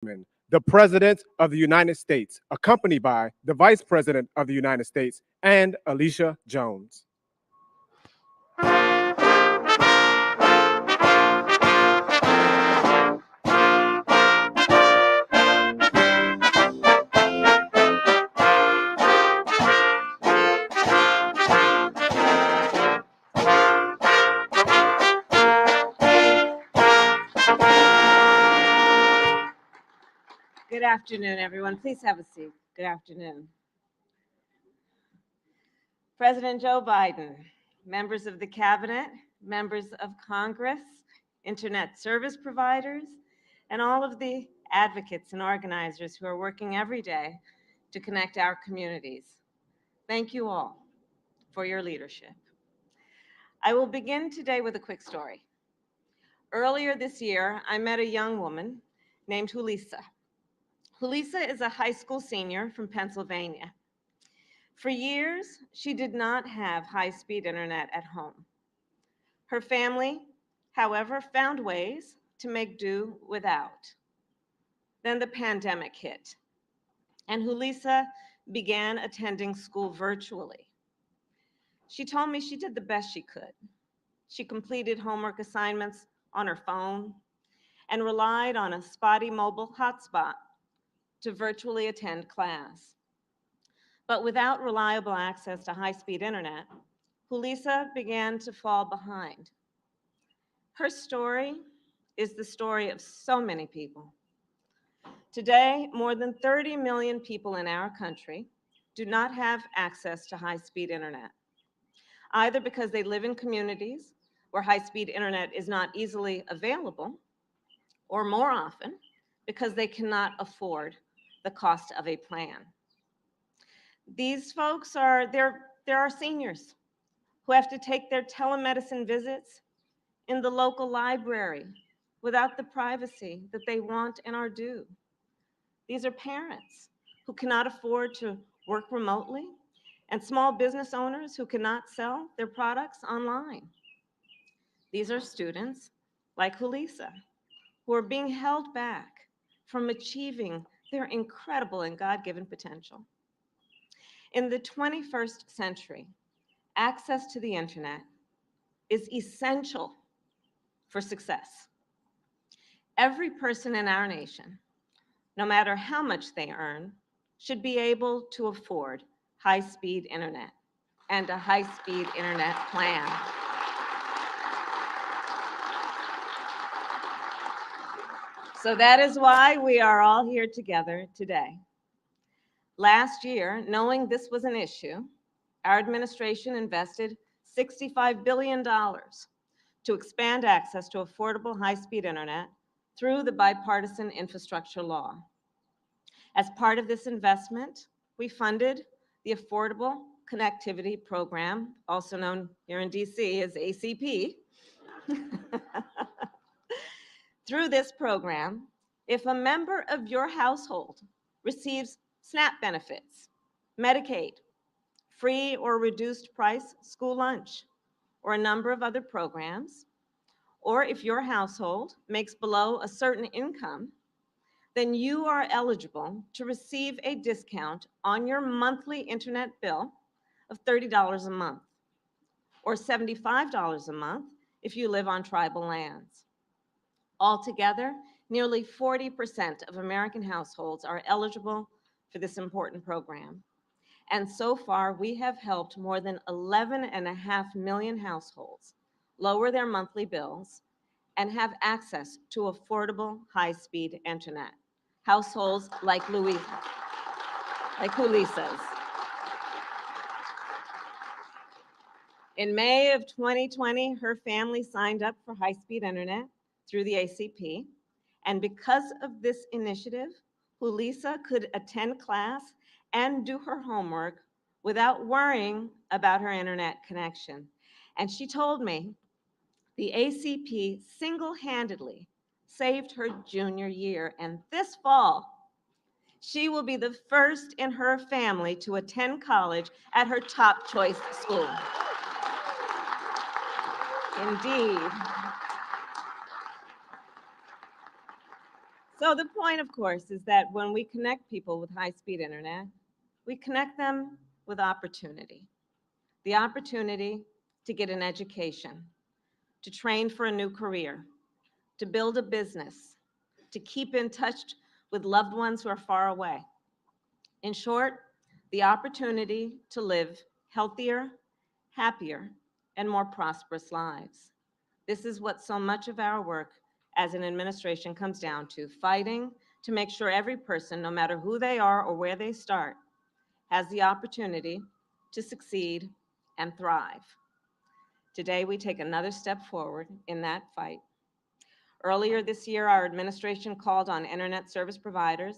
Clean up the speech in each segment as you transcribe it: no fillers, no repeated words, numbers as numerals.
the President of the United States, accompanied by the Vice President of the United States and Alicia Jones. Good afternoon, everyone. Please have a seat. Good afternoon. President Joe Biden, members of the Cabinet, members of Congress, internet service providers, and all of the advocates and organizers who are working every day to connect our communities. Thank you all for your leadership. I will begin today with a quick story. Earlier this year, I met a young woman named Julissa. Julissa is a high school senior from Pennsylvania. For years, she did not have high-speed internet at home. Her family, however, found ways to make do without. Then the pandemic hit, and Julissa began attending school virtually. She told me she did the best she could. She completed homework assignments on her phone and relied on a spotty mobile hotspot to virtually attend class. But without reliable access to high-speed internet, Julissa began to fall behind. Her story is the story of so many people. Today, more than 30 million people in our country do not have access to high-speed internet, either because they live in communities where high-speed internet is not easily available, or more often, because they cannot afford the cost of a plan. These folks there are seniors who have to take their telemedicine visits in the local library without the privacy that they want and are due. These are parents who cannot afford to work remotely and small business owners who cannot sell their products online. These are students like Julissa who are being held back from achieving their incredible and God-given potential. In the 21st century, access to the internet is essential for success. Every person in our nation, no matter how much they earn, should be able to afford high-speed internet and a high-speed internet plan. So that is why we are all here together today. Last year, knowing this was an issue, our administration invested $65 billion to expand access to affordable high-speed internet through the bipartisan infrastructure law. As part of this investment, we funded the Affordable Connectivity Program, also known here in DC as ACP. Through this program, if a member of your household receives SNAP benefits, Medicaid, free or reduced price school lunch, or a number of other programs, or if your household makes below a certain income, then you are eligible to receive a discount on your monthly internet bill of $30 a month, or $75 a month if you live on tribal lands. Altogether, nearly 40% of American households are eligible for this important program. And so far, we have helped more than 11.5 million households lower their monthly bills and have access to affordable high-speed internet. Households like Julissa's. In May of 2020, her family signed up for high-speed internet through the ACP. And because of this initiative, Julissa could attend class and do her homework without worrying about her internet connection. And she told me the ACP single-handedly saved her junior year. And this fall, she will be the first in her family to attend college at her top choice school. Indeed. So the point, of course, is that when we connect people with high-speed internet, we connect them with opportunity. The opportunity to get an education, to train for a new career, to build a business, to keep in touch with loved ones who are far away. In short, the opportunity to live healthier, happier, and more prosperous lives. This is what so much of our work as an administration comes down to, fighting to make sure every person, no matter who they are or where they start, has the opportunity to succeed and thrive. Today, we take another step forward in that fight. Earlier this year, our administration called on internet service providers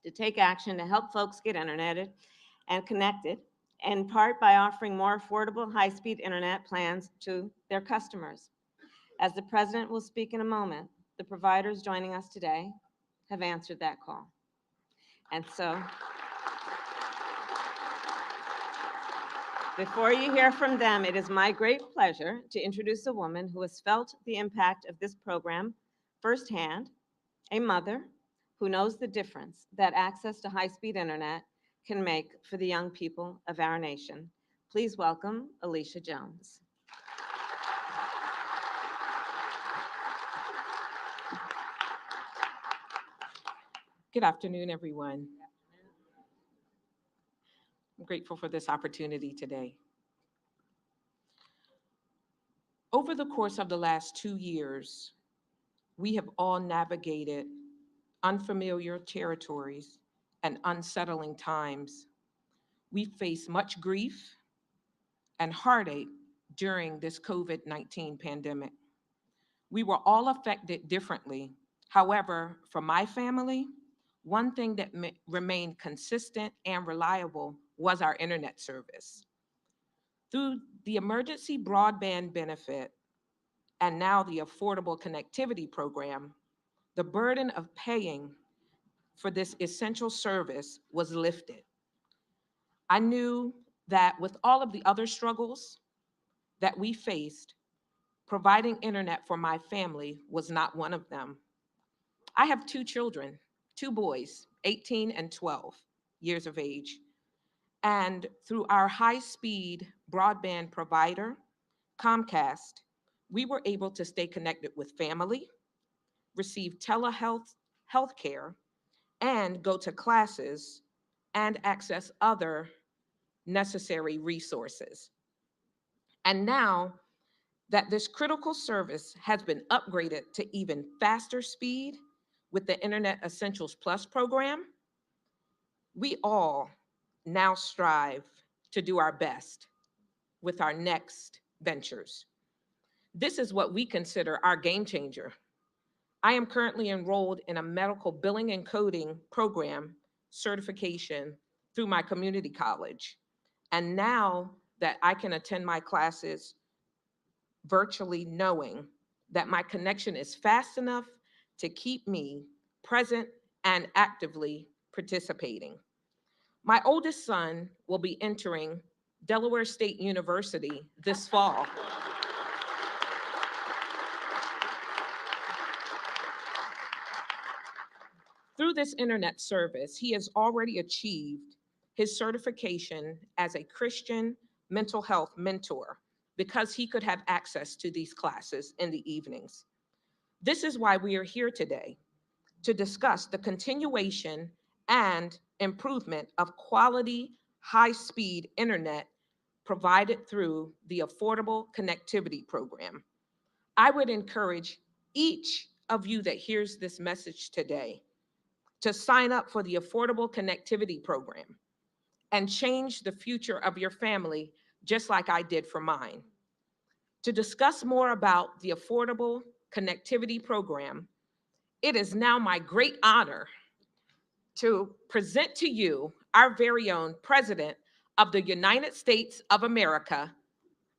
to take action to help folks get interneted and connected, in part by offering more affordable high-speed internet plans to their customers. As the President will speak in a moment, the providers joining us today have answered that call. And so, before you hear from them, it is my great pleasure to introduce a woman who has felt the impact of this program firsthand, a mother who knows the difference that access to high-speed internet can make for the young people of our nation. Please welcome Alicia Jones. Good afternoon, everyone. I'm grateful for this opportunity today. Over the course of the last 2 years, we have all navigated unfamiliar territories and unsettling times. We faced much grief and heartache during this COVID-19 pandemic. We were all affected differently. However, for my family, one thing that remained consistent and reliable was our internet service. Through the emergency broadband benefit and now the Affordable Connectivity Program, the burden of paying for this essential service was lifted. I knew that with all of the other struggles that we faced, providing internet for my family was not one of them. I have 2 children, 2 boys, 18 and 12 years of age. And through our high-speed broadband provider, Comcast, we were able to stay connected with family, receive telehealth care, and go to classes and access other necessary resources. And now that this critical service has been upgraded to even faster speed with the Internet Essentials Plus program, we all now strive to do our best with our next ventures. This is what we consider our game changer. I am currently enrolled in a medical billing and coding program certification through my community college. And now that I can attend my classes virtually, knowing that my connection is fast enough to keep me present and actively participating. My oldest son will be entering Delaware State University this fall. Through this internet service, he has already achieved his certification as a Christian mental health mentor because he could have access to these classes in the evenings. This is why we are here today, to discuss the continuation and improvement of quality, high-speed internet provided through the Affordable Connectivity Program. I would encourage each of you that hears this message today to sign up for the Affordable Connectivity Program and change the future of your family just like I did for mine. To discuss more about the Affordable Connectivity Program, it is now my great honor to present to you our very own President of the United States of America,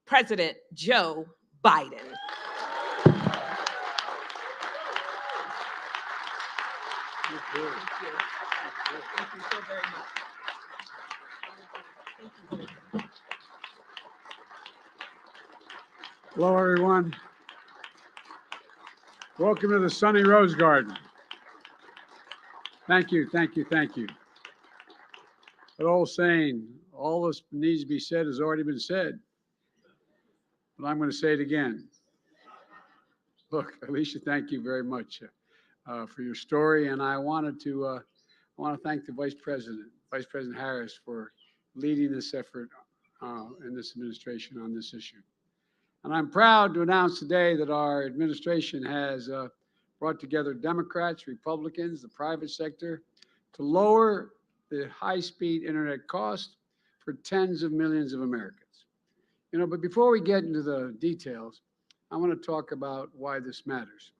President Joe Biden. Thank you. Thank you so very much. Thank you. Hello, everyone. Welcome to the Sunny Rose Garden. Thank you, thank you, thank you. That old saying, all this needs to be said has already been said. But I'm going to say it again. Look, Alicia, thank you very much for your story. And I want to thank the Vice President Harris, for leading this effort in this administration on this issue. And I'm proud to announce today that our administration has brought together Democrats, Republicans, the private sector to lower the high-speed internet cost for tens of millions of Americans. You know, but before we get into the details, I want to talk about why this matters.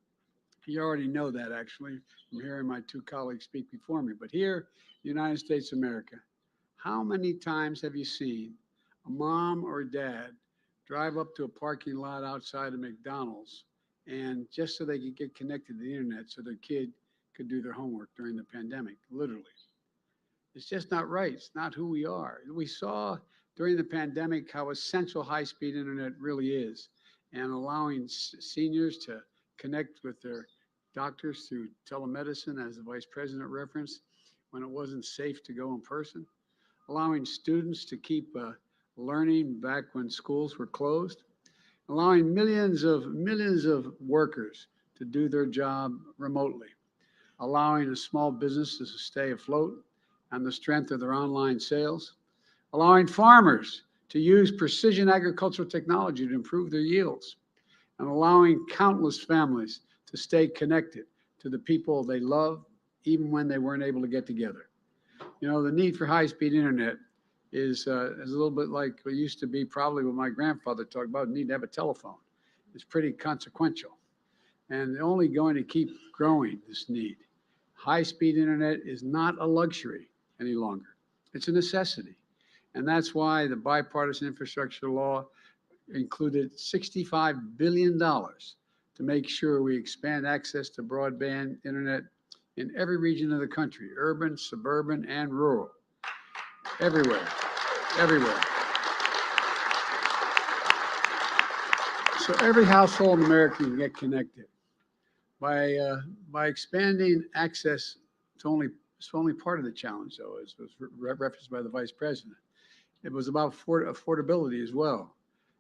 You already know that, actually, from hearing my two colleagues speak before me. But here, United States of America, how many times have you seen a mom or a dad drive up to a parking lot outside of McDonald's and just so they could get connected to the internet so their kid could do their homework during the pandemic, literally? It's just not right. It's not who we are. We saw during the pandemic how essential high-speed internet really is, and allowing seniors to connect with their doctors through telemedicine, as the Vice President referenced, when it wasn't safe to go in person, allowing students to keep learning back when schools were closed, allowing millions of workers to do their job remotely, allowing the small businesses to stay afloat on the strength of their online sales, allowing farmers to use precision agricultural technology to improve their yields, and allowing countless families to stay connected to the people they love, even when they weren't able to get together. You know, the need for high-speed internet is a little bit like it used to be, probably what my grandfather talked about, the need to have a telephone. It's pretty consequential, and only going to keep growing, this need. High-speed internet is not a luxury any longer. It's a necessity. And that's why the bipartisan infrastructure law included $65 billion to make sure we expand access to broadband internet in every region of the country, urban, suburban, and rural, everywhere, everywhere. So every household in America can get connected. By expanding access, it's only part of the challenge, though, as was referenced by the Vice President. It was about affordability as well.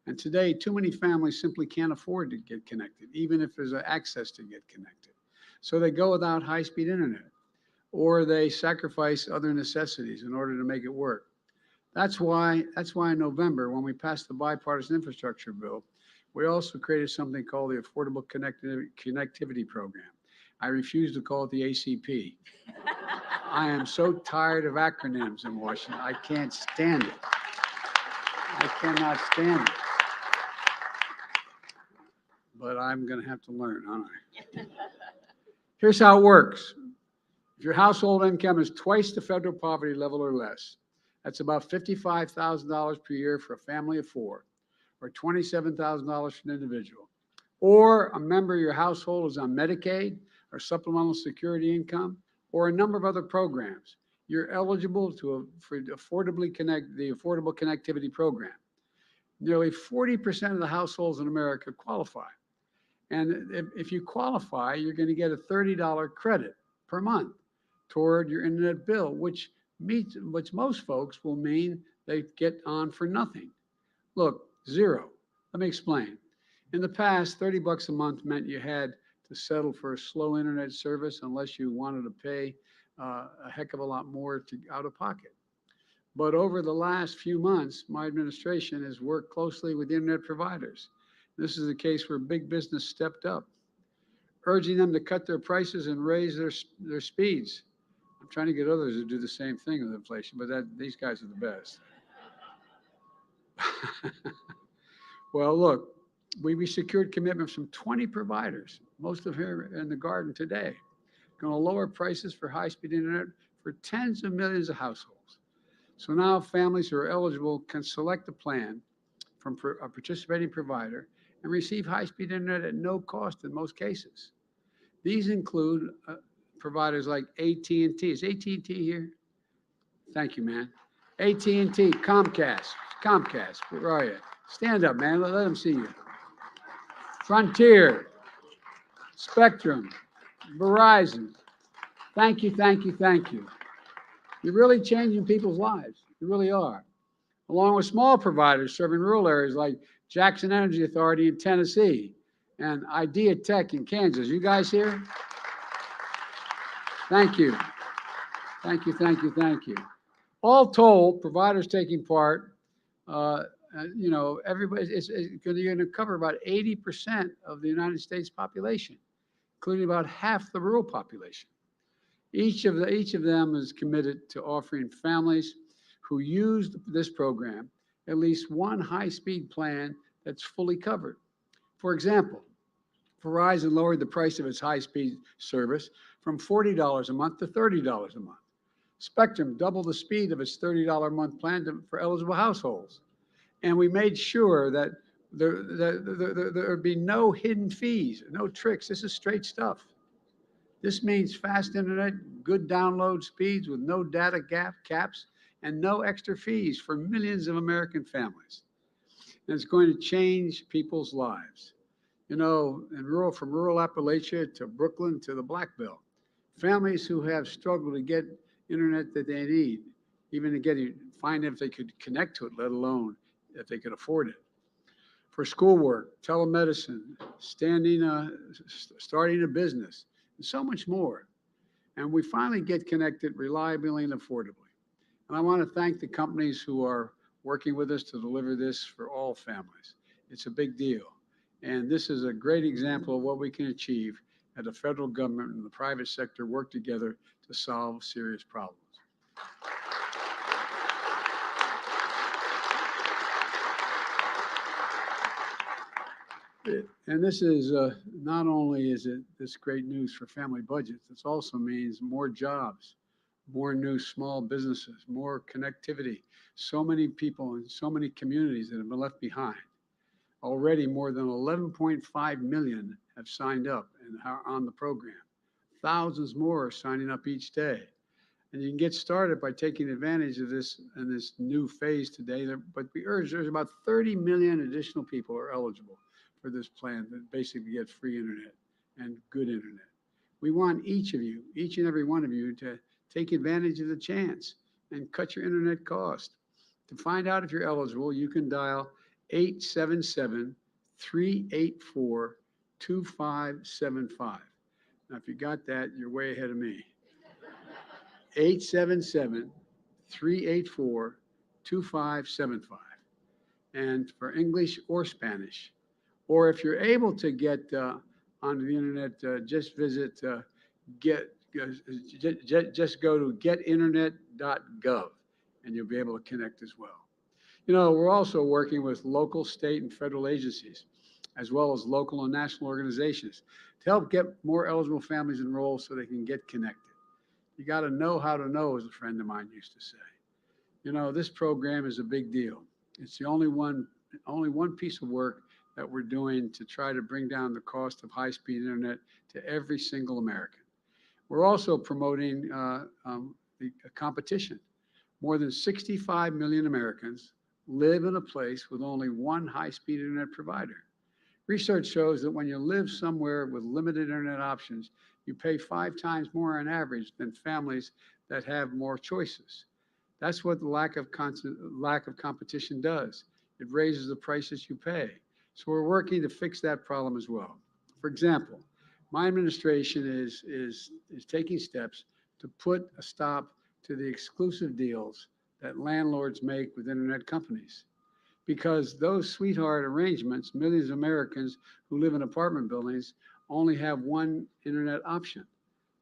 And today, too many families simply can't afford to get connected, even if there's access to get connected. So they go without high-speed internet, or they sacrifice other necessities in order to make it work. That's why in November, when we passed the bipartisan infrastructure bill, we also created something called the Affordable Connectivity Program. I refuse to call it the ACP. I am so tired of acronyms in Washington. I can't stand it. I cannot stand it. But I'm going to have to learn, aren't I? Here's how it works. If your household income is twice the federal poverty level or less, that's about $55,000 per year for a family of four, or $27,000 for an individual. Or a member of your household is on Medicaid or supplemental security income, or a number of other programs. You're eligible for the Affordable Connectivity Program. Nearly 40% of the households in America qualify. And if you qualify, you're going to get a $30 credit per month toward your internet bill, which most folks will mean they get on for nothing. Look, zero. Let me explain. In the past, $30 a month meant you had to settle for a slow internet service unless you wanted to pay a heck of a lot more out of pocket. But over the last few months, my administration has worked closely with internet providers. This is a case where big business stepped up, urging them to cut their prices and raise their speeds. I'm trying to get others to do the same thing with inflation, but these guys are the best. Well, look, we secured commitments from 20 providers, most of here in the garden today, going to lower prices for high-speed internet for tens of millions of households. So now families who are eligible can select a plan from a participating provider and receive high-speed internet at no cost in most cases. These include providers like AT&T. Is AT&T here? Thank you, man. AT&T, Comcast, where are you? Stand up, man, let them see you. Frontier, Spectrum, Verizon, Thank you, thank you, thank you. You're really changing people's lives. You really are. Along with small providers serving rural areas like Jackson Energy Authority in Tennessee and Idea Tech in Kansas. You guys here? Thank you. Thank you, thank you, thank you. All told, providers taking part, everybody is going to cover about 80% of the United States population, including about half the rural population. Each of them is committed to offering families who use this program at least one high-speed plan that's fully covered. For example, Verizon lowered the price of its high-speed service from $40 a month to $30 a month. Spectrum doubled the speed of its $30 a month plan for eligible households. And we made sure that there would be no hidden fees, no tricks. This is straight stuff. This means fast internet, good download speeds with no data caps, and no extra fees for millions of American families. And it's going to change people's lives. You know, from rural Appalachia to Brooklyn to the Black Belt, families who have struggled to get internet that they need, even to find if they could connect to it, let alone if they could afford it. For schoolwork, telemedicine, starting a business, and so much more. And we finally get connected reliably and affordably. And I want to thank the companies who are working with us to deliver this for all families. It's a big deal. And this is a great example of what we can achieve as the federal government and the private sector work together to solve serious problems. And this is not only is it this great news for family budgets, this also means more jobs, more new small businesses, more connectivity. So many people in so many communities that have been left behind. Already more than 11.5 million have signed up and are on the program. Thousands more are signing up each day. And you can get started by taking advantage of this in this new phase today. But we urge there's about 30 million additional people are eligible for this plan that basically get free internet and good internet. We want each of you, each and every one of you, to take advantage of the chance and cut your internet cost. To find out if you're eligible, you can dial 877-384-2575. Now, if you got that, you're way ahead of me. 877-384-2575. And for English or Spanish, or if you're able to get onto the internet, just visit just go to getinternet.gov and you'll be able to connect as well. You know, we're also working with local, state, and federal agencies, as well as local and national organizations to help get more eligible families enrolled so they can get connected. You got to know how to know, as a friend of mine used to say. You know, this program is a big deal. It's the only one piece of work that we're doing to try to bring down the cost of high-speed internet to every single American. We're also promoting the competition. More than 65 million Americans live in a place with only one high-speed internet provider. Research shows that when you live somewhere with limited internet options, you pay 5 times more on average than families that have more choices. That's what the lack of competition does. It raises the prices you pay. So we're working to fix that problem as well. For example, my administration is taking steps to put a stop to the exclusive deals that landlords make with internet companies. Because those sweetheart arrangements, millions of Americans who live in apartment buildings only have one internet option.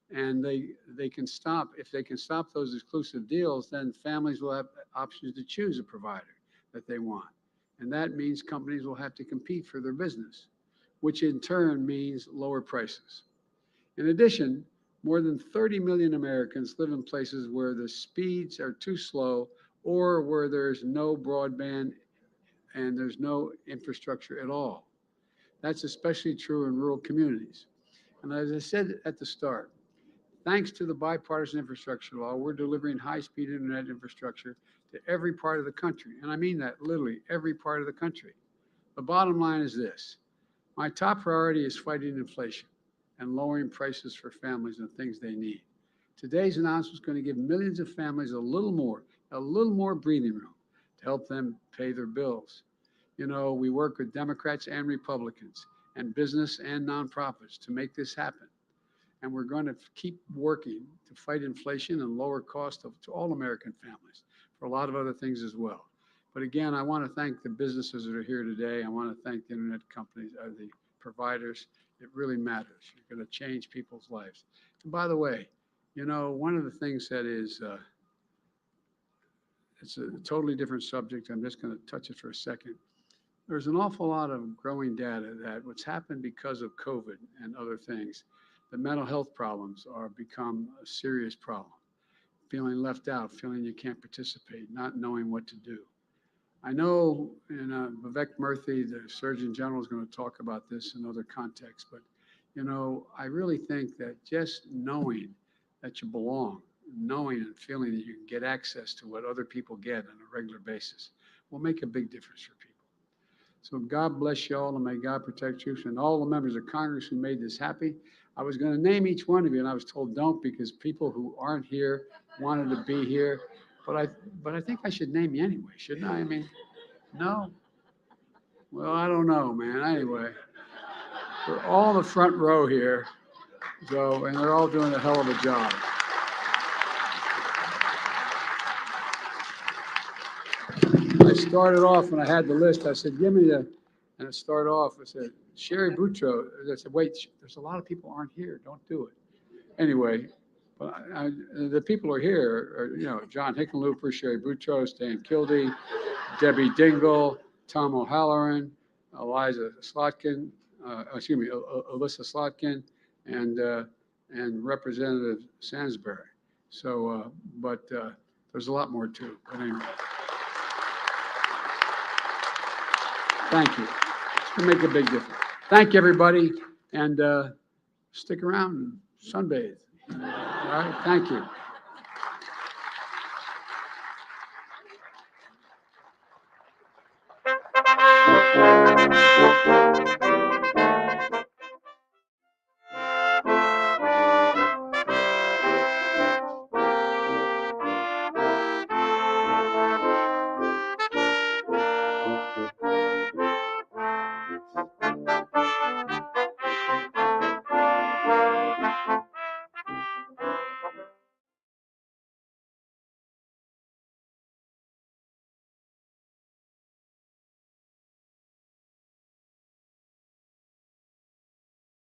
And they can stop, if they can stop those exclusive deals, then families will have options to choose a provider that they want. And that means companies will have to compete for their business, which in turn means lower prices. In addition, more than 30 million Americans live in places where the speeds are too slow or where there's no broadband and there's no infrastructure at all. That's especially true in rural communities. And as I said at the start, thanks to the bipartisan infrastructure law, we're delivering high-speed internet infrastructure to every part of the country. And I mean that literally every part of the country. The bottom line is this. My top priority is fighting inflation and lowering prices for families and things they need. Today's announcement is going to give millions of families a little more breathing room to help them pay their bills. You know, we work with Democrats and Republicans and business and nonprofits to make this happen. And we're going to keep working to fight inflation and lower cost to all American families for a lot of other things as well. But again, I want to thank the businesses that are here today. I want to thank the internet companies, the providers. It really matters. You're going to change people's lives. And by the way, you know, one of the things that is, it's a totally different subject. I'm just going to touch it for a second. There's an awful lot of growing data that what's happened because of COVID and other things, the mental health problems are become a serious problem. Feeling left out, feeling you can't participate, not knowing what to do. I know, Vivek Murthy, the Surgeon General, is going to talk about this in other contexts, but, you know, I really think that just knowing that you belong, knowing and feeling that you can get access to what other people get on a regular basis will make a big difference for people. So God bless you all, and may God protect you and all the members of Congress who made this happy. I was going to name each one of you, and I was told don't, because people who aren't here wanted to be here. But I think I should name you anyway, shouldn't I? I mean, no? Well, I don't know, man. Anyway, they're all in the front row here, so, and they're all doing a hell of a job. I started off when I had the list, I said, give me the, and I started off, I said, Sherry Boutros. I said, wait, there's a lot of people aren't here, don't do it. Anyway, but the people who are here are, you know, John Hickenlooper, Sherry Boutros, Dan Kildee, Debbie Dingell, Tom O'Halloran, Alyssa Slotkin, and Representative Sansbury. So, but there's a lot more too. But anyway. Thank you. It's going to make a big difference. Thank you, everybody, and stick around and sunbathe. All right, thank you.